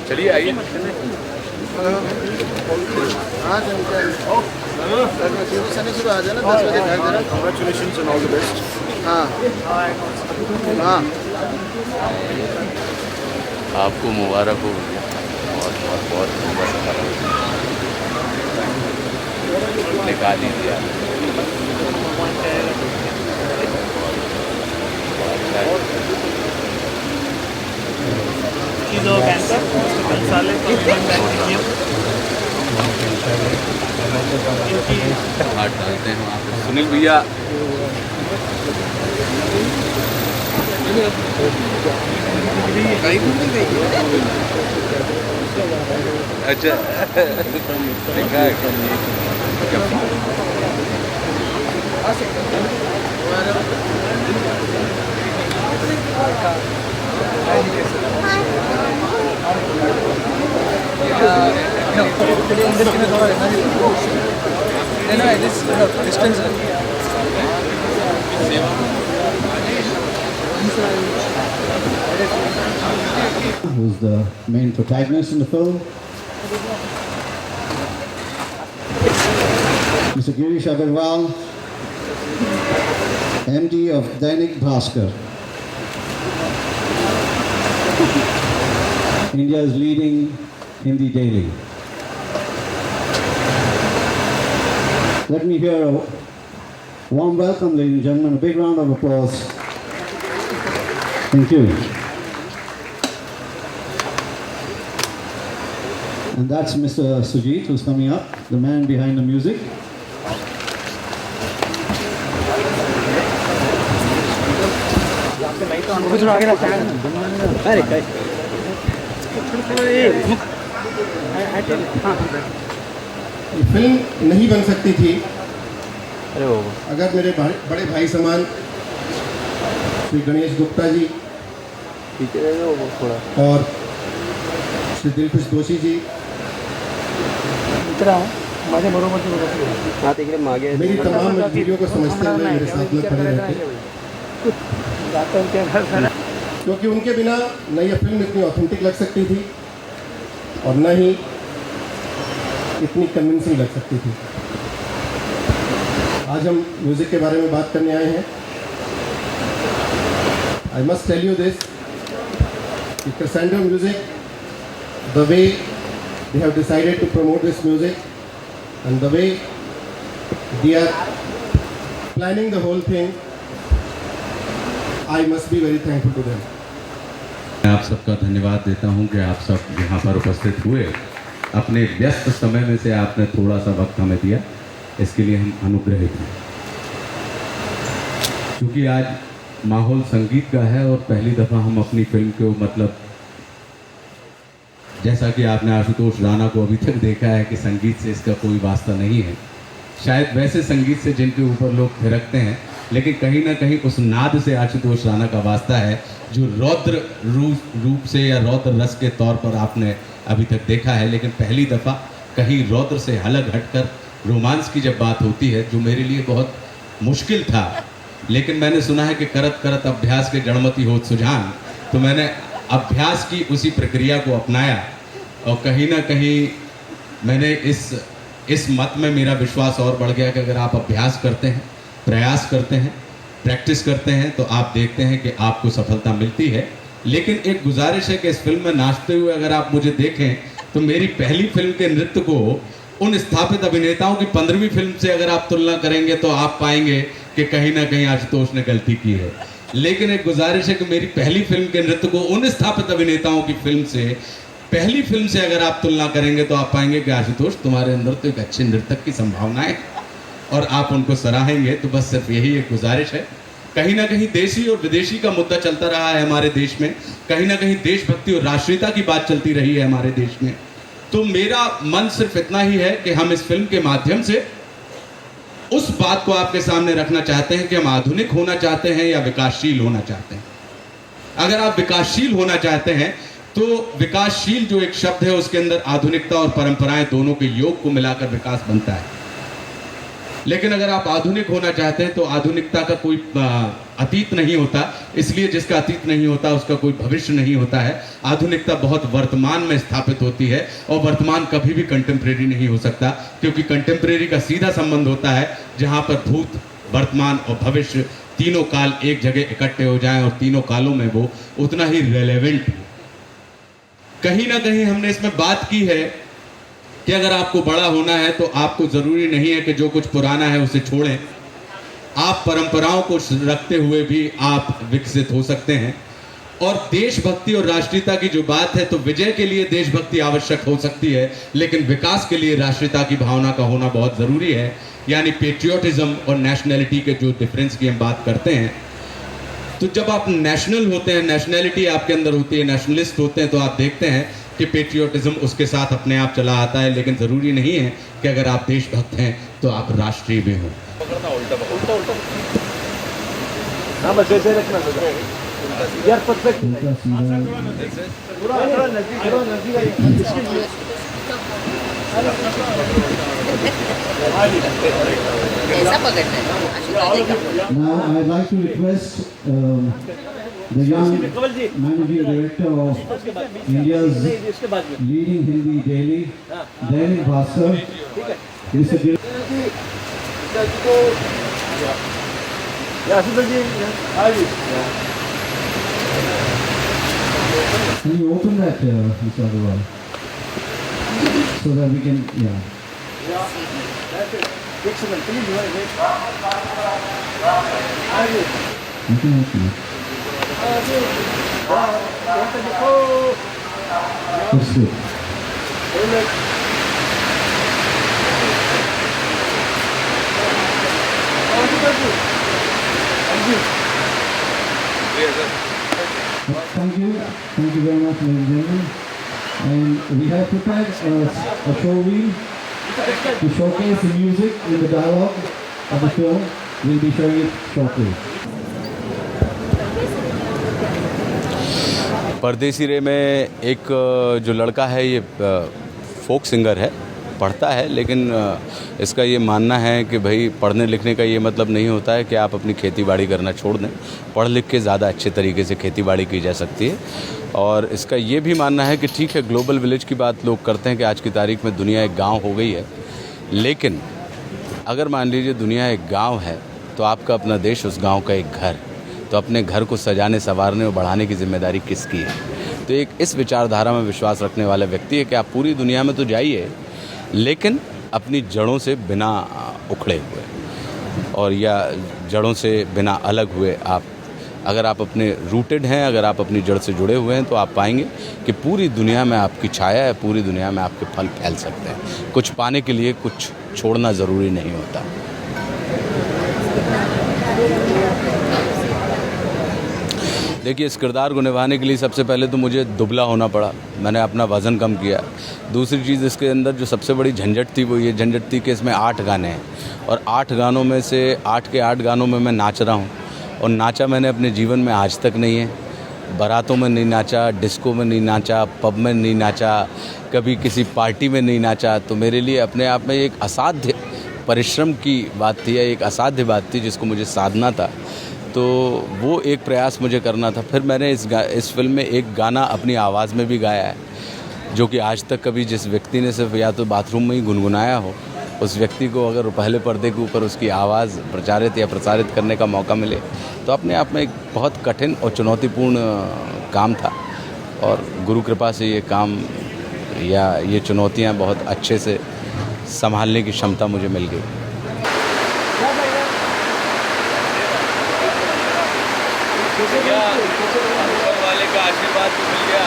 चलिए आइए। हाँ सुबह आ जाना 10 बजे घर जरा। Congratulations and all the best. हाँ हाँ आपको मुबारक हो भैया, बहुत बहुत बहुत लंबा सफर निकाल लीजिए आप। He's our banker, Mr. Gonzalez from Human Banking Team. हाथ डालते हैं वहाँ पे। सुनील भैया अच्छा देखा है who's the main protagonist in the film. Mr. Girish Agarwal, MD of Dainik Bhaskar, India's leading Hindi daily. Let me hear a warm welcome, ladies and gentlemen, a big round of applause. Thank you. And that's Mr. Sujit, who's coming up, the man behind the music. ये film नहीं बन सकती थी अगर मेरे बड़े भाई समान श्री गणेश गुप्ता जी और श्री दिलखुश दोषी जी मेरी तमाम मजबूरियों को समझते हुए मेरे साथ में खड़े रहते, क्योंकि उनके बिना न ये फिल्म इतनी ऑथेंटिक लग सकती थी और न ही इतनी कन्विंसिंग लग सकती थी। आज हम म्यूज़िक के बारे में बात करने आए हैं। I must tell you this, crescendo music, the way they have decided to promote this music and the way they are planning the whole thing, I must be very thankful to them. मैं आप सबका धन्यवाद देता हूं कि आप सब यहाँ पर उपस्थित हुए, अपने व्यस्त समय में से आपने थोड़ा सा वक्त हमें दिया, इसके लिए हम अनुग्रहित हैं। क्योंकि आज माहौल संगीत का है और पहली दफ़ा हम अपनी फिल्म को मतलब जैसा कि आपने आशुतोष राणा को अभी तक देखा है कि संगीत से इसका कोई वास्ता नहीं है, शायद वैसे संगीत से जिनके ऊपर लोग थिरकते हैं, लेकिन कहीं ना कहीं उस नाद से आशुतोष राणा का वास्ता है जो रौद्र रूप से या रौद्र रस के तौर पर आपने अभी तक देखा है। लेकिन पहली दफ़ा कहीं रौद्र से अलग हटकर रोमांस की जब बात होती है, जो मेरे लिए बहुत मुश्किल था, लेकिन मैंने सुना है कि करत करत अभ्यास के जड़मती होत सुजान, तो मैंने अभ्यास की उसी प्रक्रिया को अपनाया और कहीं ना कहीं मैंने इस मत में मेरा विश्वास और बढ़ गया कि अगर आप अभ्यास करते हैं, प्रयास करते हैं, प्रैक्टिस करते हैं तो आप देखते हैं कि आपको सफलता मिलती है। लेकिन एक गुजारिश है कि इस फिल्म में नाचते हुए अगर आप मुझे देखें तो मेरी पहली फिल्म के नृत्य को उन स्थापित अभिनेताओं की 15वीं फिल्म से अगर आप तुलना करेंगे तो आप पाएंगे कि कहीं ना कहीं आशुतोष ने गलती की है। लेकिन एक गुजारिश है कि मेरी पहली फिल्म के नृत्य को उन स्थापित अभिनेताओं की फिल्म से, पहली फिल्म से अगर आप तुलना करेंगे तो आप पाएंगे कि आशुतोष तुम्हारे अंदर तो एक अच्छे नर्तक की संभावनाएं और आप उनको सराहेंगे। तो बस सिर्फ यही एक गुजारिश है। कहीं ना कहीं देशी और विदेशी का मुद्दा चलता रहा है हमारे देश में, कहीं ना कहीं देशभक्ति और राष्ट्रीयता की बात चलती रही है हमारे देश में। तो मेरा मन सिर्फ इतना ही है कि हम इस फिल्म के माध्यम से उस बात को आपके सामने रखना चाहते हैं कि हम आधुनिक होना चाहते हैं या विकासशील होना चाहते हैं। अगर आप विकासशील होना चाहते हैं तो विकासशील जो एक शब्द है उसके अंदर आधुनिकता और परंपराएं दोनों के योग को मिलाकर विकास बनता है। लेकिन अगर आप आधुनिक होना चाहते हैं तो आधुनिकता का कोई अतीत नहीं होता, इसलिए जिसका अतीत नहीं होता उसका कोई भविष्य नहीं होता है। आधुनिकता बहुत वर्तमान में स्थापित होती है और वर्तमान कभी भी कंटेम्प्रेरी नहीं हो सकता, क्योंकि कंटेम्प्रेरी का सीधा संबंध होता है जहाँ पर भूत, वर्तमान और भविष्य तीनों काल एक जगह इकट्ठे हो जाएं और तीनों कालों में वो उतना ही रेलेवेंट हो। कहीं ना कहीं हमने इसमें बात की है कि अगर आपको बड़ा होना है तो आपको जरूरी नहीं है कि जो कुछ पुराना है उसे छोड़ें, आप परंपराओं को रखते हुए भी आप विकसित हो सकते हैं। और देशभक्ति और राष्ट्रीयता की जो बात है, तो विजय के लिए देशभक्ति आवश्यक हो सकती है, लेकिन विकास के लिए राष्ट्रीयता की भावना का होना बहुत जरूरी है। यानी पेट्रियोटिज्म और नेशनैलिटी के जो डिफरेंस की हम बात करते हैं, तो जब आप नेशनल होते हैं, नेशनैलिटी आपके अंदर होती है, नेशनलिस्ट होते हैं, तो आप देखते हैं कि पेट्रियोटिज्म उसके साथ अपने आप चला आता है। लेकिन ज़रूरी नहीं है कि अगर आप देशभक्त हैं तो आप राष्ट्रीय भी हों। हाँ बस ऐसे रखना यार, परफेक्ट। ऐसा पकड़ना है आशीर्वाद देगा। Now I'd like to request the young managing director of India's leading Hindi daily, Dainik Bhaskar, Mr. Can you open that, Mr. Agarwal, so that we can, Excellent. Please, you can open it. That's good. Thank you very much, ladies and gentlemen. And we have prepared a show reel to showcase the music in the dialogue of the film. We'll be showing it shortly. परदेसी रे में एक जो लड़का है, ये folk singer है, पढ़ता है, लेकिन इसका ये मानना है कि भाई पढ़ने लिखने का ये मतलब नहीं होता है कि आप अपनी खेती बाड़ी करना छोड़ दें। पढ़ लिख के ज़्यादा अच्छे तरीके से खेती बाड़ी की जा सकती है। और इसका ये भी मानना है कि ठीक है, ग्लोबल विलेज की बात लोग करते हैं कि आज की तारीख में दुनिया एक गांव हो गई है, लेकिन अगर मान लीजिए दुनिया एक गांव है तो आपका अपना देश उस गांव का एक घर, तो अपने घर को सजाने, संवारने और बढ़ाने की जिम्मेदारी किसकी है? तो एक इस विचारधारा में विश्वास रखने वाला व्यक्ति है कि आप पूरी दुनिया में तो जाइए, लेकिन अपनी जड़ों से बिना उखड़े हुए और या जड़ों से बिना अलग हुए आप, अगर आप अपने रूटेड हैं, अगर आप अपनी जड़ से जुड़े हुए हैं, तो आप पाएंगे कि पूरी दुनिया में आपकी छाया है, पूरी दुनिया में आपके फल फैल सकते हैं। कुछ पाने के लिए कुछ छोड़ना ज़रूरी नहीं होता। देखिए, इस किरदार को निभाने के लिए सबसे पहले तो मुझे दुबला होना पड़ा, मैंने अपना वज़न कम किया। दूसरी चीज़, इसके अंदर जो सबसे बड़ी झंझट थी वो ये झंझट थी कि इसमें 8 गाने हैं और 8 गानों में से 8 के 8 गानों में मैं नाच रहा हूँ, और नाचा मैंने अपने जीवन में आज तक नहीं है। बारातों में नहीं नाचा, डिस्को में नहीं नाचा, पब में नहीं नाचा, कभी किसी पार्टी में नहीं नाचा। तो मेरे लिए अपने आप में एक असाध्य परिश्रम की बात थी, या एक असाध्य बात थी जिसको मुझे साधना था। तो वो एक प्रयास मुझे करना था। फिर मैंने इस फिल्म में एक गाना अपनी आवाज़ में भी गाया है, जो कि आज तक कभी जिस व्यक्ति ने सिर्फ या तो बाथरूम में ही गुनगुनाया हो, उस व्यक्ति को अगर पहले पर्दे के ऊपर उसकी आवाज़ प्रचारित या प्रसारित करने का मौका मिले, तो अपने आप में एक बहुत कठिन और चुनौतीपूर्ण काम था। और गुरु कृपा से ये काम या ये चुनौतियाँ बहुत अच्छे से संभालने की क्षमता मुझे मिल गई। ऊपर वाले का आशीर्वाद तो मिल गया।